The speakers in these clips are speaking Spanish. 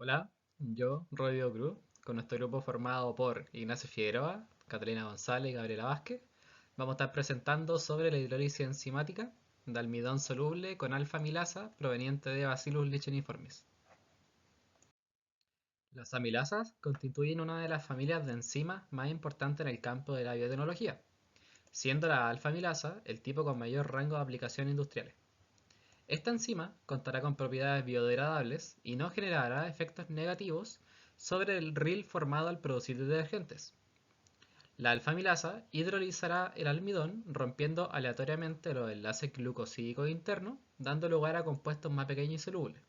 Hola, yo, Rodrigo Cruz, con nuestro grupo formado por Ignacio Figueroa, Catalina González y Gabriela Vázquez, vamos a estar presentando sobre la hidrólisis enzimática de almidón soluble con alfa-amilasa proveniente de Bacillus licheniformis. Las amilasas constituyen una de las familias de enzimas más importantes en el campo de la biotecnología, siendo la alfa-amilasa el tipo con mayor rango de aplicación industriales. Esta enzima contará con propiedades biodegradables y no generará efectos negativos sobre el RIL formado al producir detergentes. La alfamilasa hidrolizará el almidón rompiendo aleatoriamente los enlaces glucosídicos internos, dando lugar a compuestos más pequeños y solubles,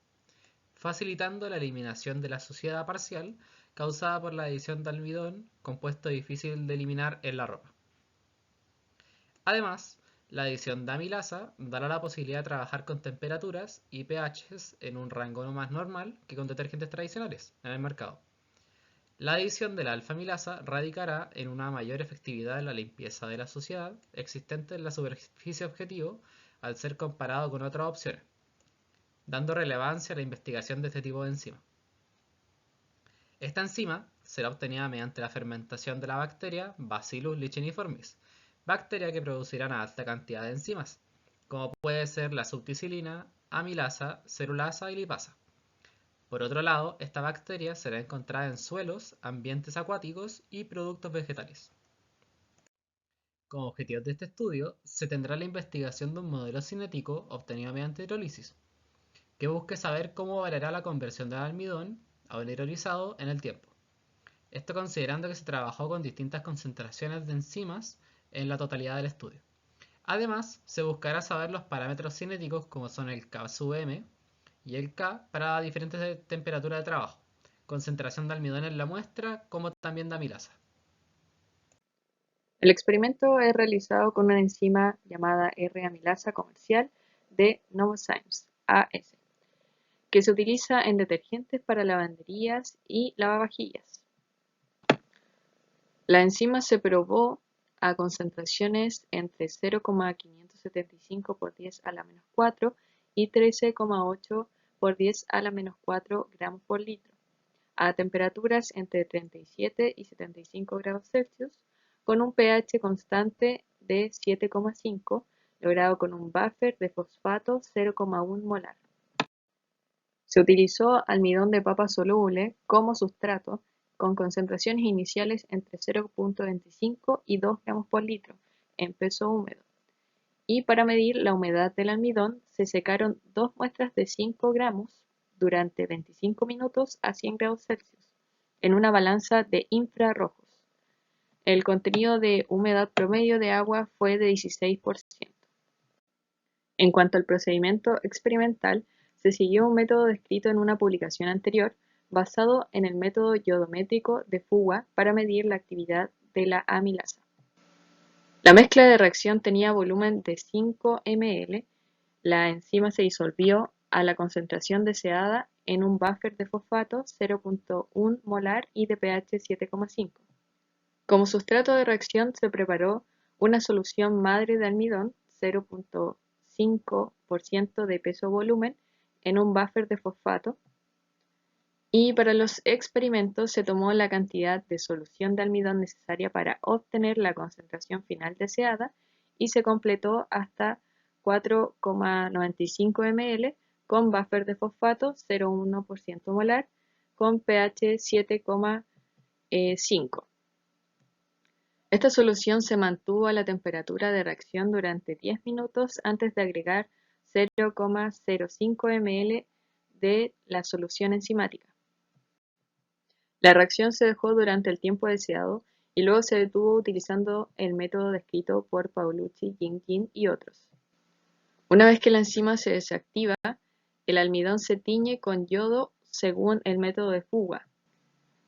facilitando la eliminación de la suciedad parcial causada por la adición de almidón, compuesto difícil de eliminar en la ropa. Además, la adición de amilasa dará la posibilidad de trabajar con temperaturas y pHs en un rango no más normal que con detergentes tradicionales en el mercado. La adición de la alfa-amilasa radicará en una mayor efectividad en la limpieza de la suciedad existente en la superficie objetivo al ser comparado con otras opciones, dando relevancia a la investigación de este tipo de enzima. Esta enzima será obtenida mediante la fermentación de la bacteria Bacillus licheniformis, bacteria que producirá una alta cantidad de enzimas, como puede ser la subticilina, amilasa, celulasa y lipasa. Por otro lado, esta bacteria será encontrada en suelos, ambientes acuáticos y productos vegetales. Como objetivo de este estudio, se tendrá la investigación de un modelo cinético obtenido mediante hidrólisis, que busque saber cómo variará la conversión del almidón a un hidrolizado en el tiempo. Esto considerando que se trabajó con distintas concentraciones de enzimas en la totalidad del estudio. Además, se buscará saber los parámetros cinéticos como son el K sub m y el K para diferentes temperaturas de trabajo, concentración de almidón en la muestra como también de amilasa. El experimento es realizado con una enzima llamada R-amilasa comercial de Novozymes AS, que se utiliza en detergentes para lavanderías y lavavajillas. La enzima se probó a concentraciones entre 0,575 por 10 a la menos 4 y 13,8 por 10 a la menos 4 gramos por litro, a temperaturas entre 37 y 75 grados Celsius, con un pH constante de 7,5, logrado con un buffer de fosfato 0,1 molar. Se utilizó almidón de papa soluble como sustrato, con concentraciones iniciales entre 0,25 y 2 gramos por litro, en peso húmedo. Y para medir la humedad del almidón, se secaron dos muestras de 5 gramos durante 25 minutos a 100 grados Celsius, en una balanza de infrarrojos. El contenido de humedad promedio de agua fue de 16%. En cuanto al procedimiento experimental, se siguió un método descrito en una publicación anterior, basado en el método iodométrico de fuga para medir la actividad de la amilasa. La mezcla de reacción tenía volumen de 5 ml. La enzima se disolvió a la concentración deseada en un buffer de fosfato 0,1 molar y de pH 7,5. Como sustrato de reacción se preparó una solución madre de almidón 0,5% de peso-volumen en un buffer de fosfato, y para los experimentos se tomó la cantidad de solución de almidón necesaria para obtener la concentración final deseada y se completó hasta 4,95 ml con buffer de fosfato 0,1% molar con pH 7,5. Esta solución se mantuvo a la temperatura de reacción durante 10 minutos antes de agregar 0,05 ml de la solución enzimática. La reacción se dejó durante el tiempo deseado y luego se detuvo utilizando el método descrito por Paolucci, Jin y otros. Una vez que la enzima se desactiva, el almidón se tiñe con yodo según el método de fuga.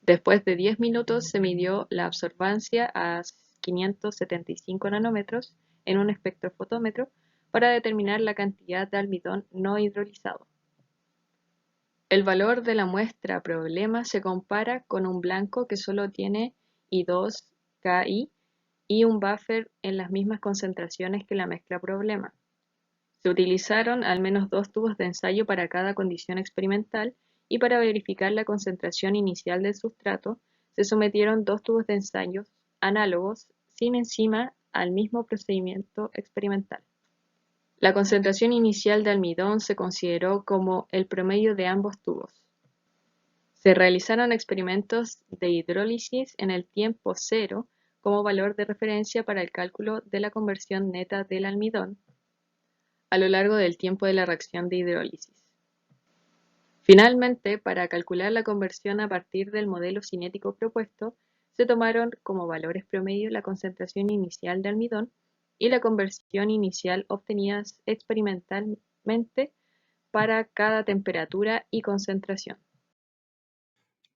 Después de 10 minutos se midió la absorbancia a 575 nanómetros en un espectrofotómetro para determinar la cantidad de almidón no hidrolizado. El valor de la muestra problema se compara con un blanco que solo tiene I2Ki y un buffer en las mismas concentraciones que la mezcla problema. Se utilizaron al menos 2 tubos de ensayo para cada condición experimental y para verificar la concentración inicial del sustrato, se sometieron 2 tubos de ensayos análogos sin enzima al mismo procedimiento experimental. La concentración inicial de almidón se consideró como el promedio de ambos tubos. Se realizaron experimentos de hidrólisis en el tiempo cero como valor de referencia para el cálculo de la conversión neta del almidón a lo largo del tiempo de la reacción de hidrólisis. Finalmente, para calcular la conversión a partir del modelo cinético propuesto, se tomaron como valores promedio la concentración inicial de almidón y la conversión inicial obtenidas experimentalmente para cada temperatura y concentración.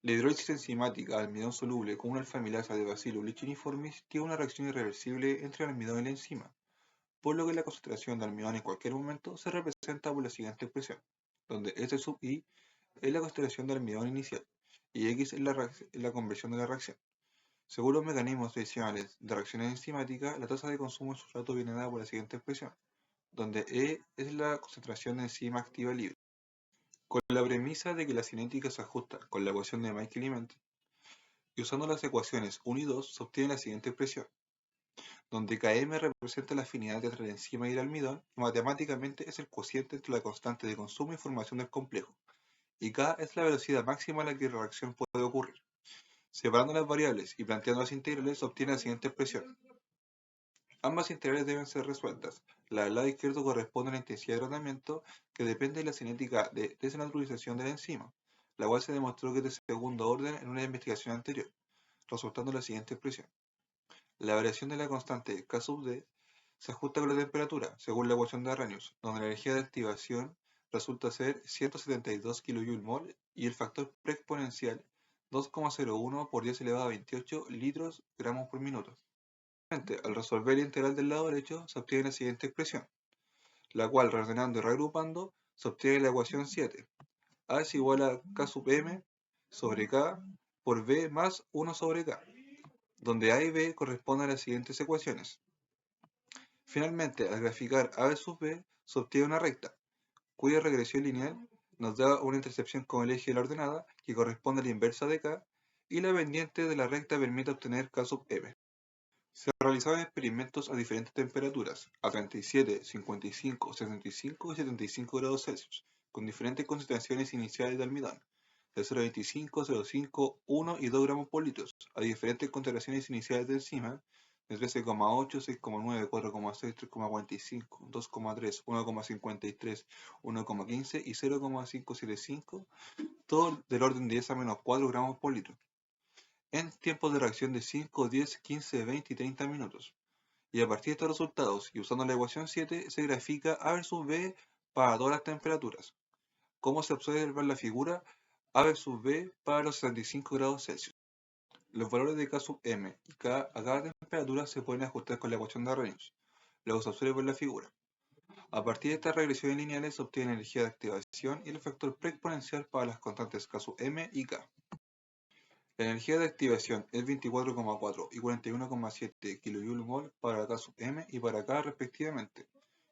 La hidrólisis enzimática de almidón soluble con una alfamilasa de Bacillus licheniformis tiene una reacción irreversible entre el almidón y la enzima, por lo que la concentración de almidón en cualquier momento se representa por la siguiente expresión, donde S sub I es la concentración de almidón inicial y X es la conversión de la reacción. Según los mecanismos tradicionales de reacciones enzimáticas, la tasa de consumo del sustrato viene dada por la siguiente expresión, donde E es la concentración de enzima activa libre. Con la premisa de que la cinética se ajusta con la ecuación de Michael y Menten, y usando las ecuaciones 1 y 2 se obtiene la siguiente expresión, donde Km representa la afinidad entre la enzima y el almidón y matemáticamente es el cociente entre la constante de consumo y formación del complejo, y K es la velocidad máxima a la que la reacción puede ocurrir. Separando las variables y planteando las integrales se obtiene la siguiente expresión. Ambas integrales deben ser resueltas. La del lado izquierdo corresponde a la intensidad de tratamiento que depende de la cinética de desnaturalización de la enzima, la cual se demostró que es de segundo orden en una investigación anterior, resultando en la siguiente expresión. La variación de la constante K sub D se ajusta con la temperatura, según la ecuación de Arrhenius, donde la energía de activación resulta ser 172 kJ y el factor preexponencial 2,01 por 10 elevado a 28 litros gramos por minuto. Al resolver la integral del lado derecho se obtiene la siguiente expresión, la cual reordenando y reagrupando se obtiene la ecuación 7. A es igual a K sub M sobre K por B más 1 sobre K, donde A y B corresponden a las siguientes ecuaciones. Finalmente, al graficar A sub B se obtiene una recta, cuya regresión lineal nos da una intercepción con el eje de la ordenada que corresponde a la inversa de K, y la pendiente de la recta permite obtener K sub M. Se realizaban experimentos a diferentes temperaturas, a 37, 55, 65 y 75 grados Celsius, con diferentes concentraciones iniciales de almidón, de 0,25, 0,5, 1 y 2 gramos por litro, a diferentes concentraciones iniciales de enzima, de 13,8, 6,9, 4,6, 3,45, 2,3, 1,53, 1,15 y 0,575, todo del orden de 10 a menos 4 gramos por litro, en tiempos de reacción de 5, 10, 15, 20 y 30 minutos. Y a partir de estos resultados, y usando la ecuación 7, se grafica A versus B para todas las temperaturas. Como se observa en la figura, A versus B para los 65 grados Celsius. Los valores de K sub M y K a cada temperatura se pueden ajustar con la ecuación de Arrhenius. Luego se observa en la figura. A partir de estas regresiones lineales se obtiene energía de activación y el factor preexponencial para las constantes K sub M y K. La energía de activación es 24,4 y 41,7 kJ para K sub M y para K respectivamente,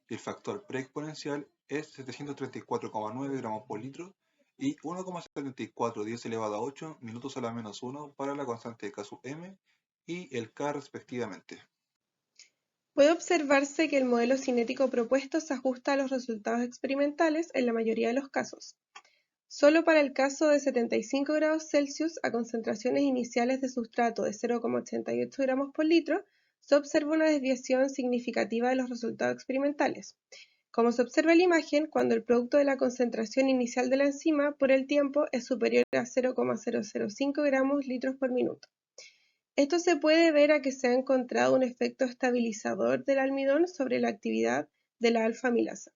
y el factor preexponencial es 734,9 gramos por litro y 1,74 10 elevado a 8 minutos a la menos 1 para la constante de K sub M y el K respectivamente. Puede observarse que el modelo cinético propuesto se ajusta a los resultados experimentales en la mayoría de los casos. Solo para el caso de 75 grados Celsius a concentraciones iniciales de sustrato de 0,88 gramos por litro, se observa una desviación significativa de los resultados experimentales. Como se observa en la imagen, cuando el producto de la concentración inicial de la enzima por el tiempo es superior a 0,005 gramos litros por minuto. Esto se puede ver a que se ha encontrado un efecto estabilizador del almidón sobre la actividad de la alfa-amilasa.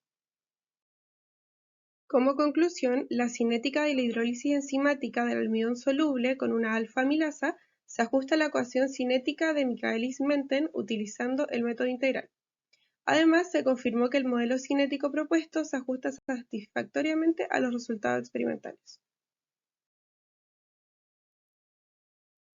Como conclusión, la cinética de la hidrólisis enzimática del almidón soluble con una alfa-amilasa se ajusta a la ecuación cinética de Michaelis-Menten utilizando el método integral. Además, se confirmó que el modelo cinético propuesto se ajusta satisfactoriamente a los resultados experimentales.